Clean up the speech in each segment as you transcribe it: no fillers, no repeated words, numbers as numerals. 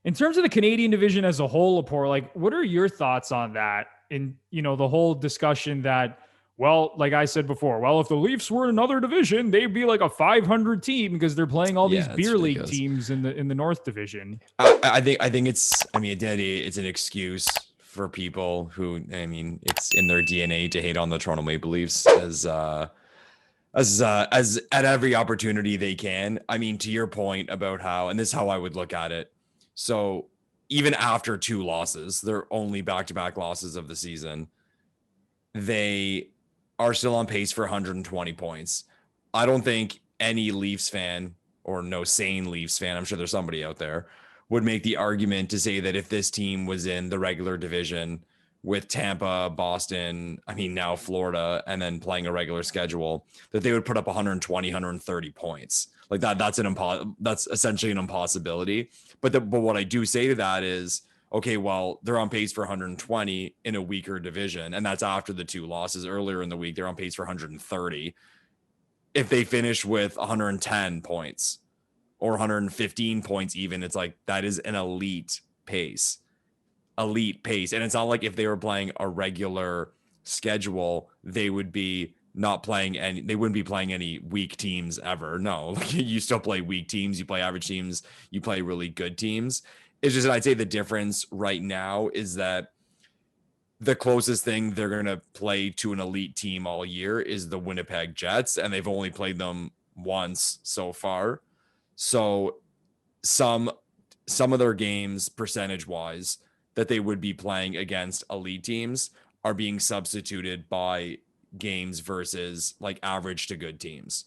In terms of the Canadian division as a whole, Lepore, like, what are your thoughts on that? In, the whole discussion that, well, like I said before, well, if the Leafs were in another division, they'd be like a 500 team because they're playing all these Yeah, it's beer league ridiculous. teams in the North Division. I think it's, I mean, identity, it's an excuse for people who, I mean, it's in their DNA to hate on the Toronto Maple Leafs as at every opportunity they can. I mean, to your point about how, and this is how I would look at it. So even after 2 losses, they're only back-to-back losses of the season, they are still on pace for 120 points. I don't think any Leafs fan, or no sane Leafs fan, I'm sure there's somebody out there, would make the argument to say that if this team was in the regular division with Tampa, Boston, I mean, now Florida, and then playing a regular schedule, that they would put up 120, 130 points. Like that's essentially an impossibility. But what I do say to that is, okay, well, they're on pace for 120 in a weaker division, and that's after the 2 losses earlier in the week. They're on pace for 130. If they finish with 110 points or 115 points even, it's like that is an elite pace. And it's not like if they were playing a regular schedule, they would be not playing any, they wouldn't be playing any weak teams ever. No, like, you still play weak teams, you play average teams, you play really good teams. It's just, I'd say the difference right now is that the closest thing they're going to play to an elite team all year is the Winnipeg Jets, and they've only played them once so far. So some of their games, percentage wise, that they would be playing against elite teams are being substituted by games versus like average to good teams.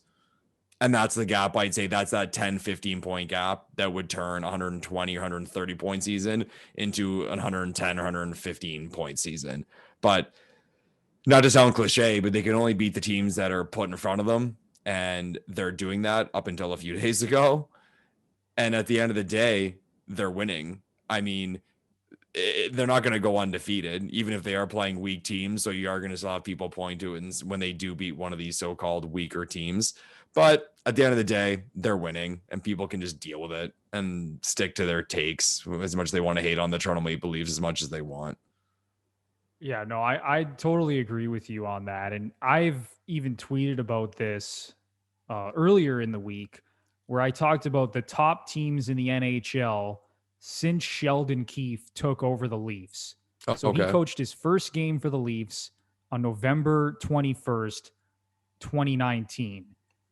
And that's the gap. I'd say that's that 10, 15 point gap that would turn 120 or 130 point season into a 110 or 115 point season. But not to sound cliche, but they can only beat the teams that are put in front of them. And they're doing that up until a few days ago. And at the end of the day, they're winning. I mean, they're not going to go undefeated, even if they are playing weak teams. So you are going to still have people point to it when they do beat one of these so-called weaker teams. But at the end of the day, they're winning, and people can just deal with it and stick to their takes as much as they want to hate on the Toronto Maple Leafs as much as they want. Yeah, no, I totally agree with you on that. And I've even tweeted about this earlier in the week where I talked about the top teams in the NHL since Sheldon Keefe took over the Leafs. So he coached his first game for the Leafs on November 21st, 2019.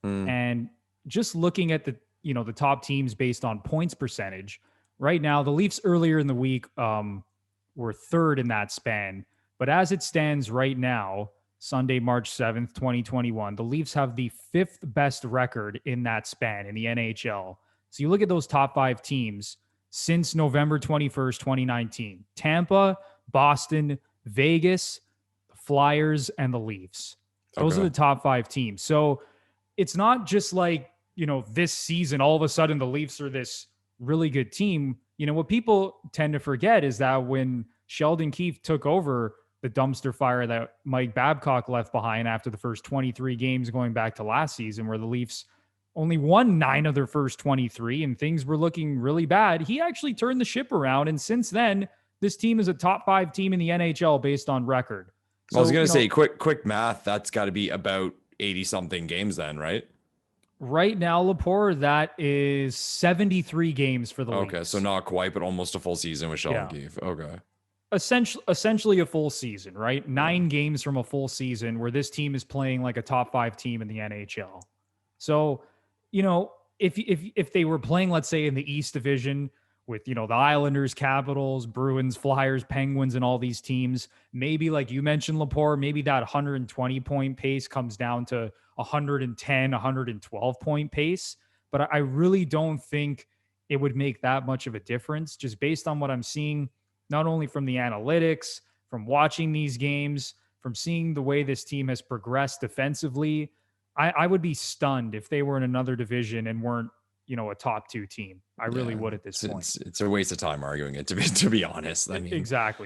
And just looking at the top teams based on points percentage, right now, the Leafs earlier in the week were 3rd in that span. But as it stands right now, Sunday, March 7th, 2021, the Leafs have the 5th best record in that span in the NHL. So you look at those top 5 teams since November 21st, 2019, Tampa, Boston, Vegas, the Flyers, and the Leafs. Those are the top 5 teams. So it's not just like, this season, all of a sudden the Leafs are this really good team. What people tend to forget is that when Sheldon Keefe took over, the dumpster fire that Mike Babcock left behind after the first 23 games going back to last season, where the Leafs only won 9 of their first 23 and things were looking really bad, he actually turned the ship around. And since then, this team is a top 5 team in the NHL based on record. So, I was going to say, quick math, that's got to be about 80 something games then, right? Right now, Lepore, that is 73 games for the Leafs. Okay, so not quite, but almost a full season with Sheldon Keefe. Okay. Essentially a full season, right? 9 games from a full season where this team is playing like a top 5 team in the NHL. So, if they were playing, let's say, in the East Division with, the Islanders, Capitals, Bruins, Flyers, Penguins, and all these teams, maybe like you mentioned, Lepore, maybe that 120 point pace comes down to 110, 112 point pace. But I really don't think it would make that much of a difference just based on what I'm seeing, not only from the analytics, from watching these games, from seeing the way this team has progressed defensively. I would be stunned if they were in another division and weren't, a top 2 team. I really would at this point. It's a waste of time arguing it, to be honest. I mean, exactly.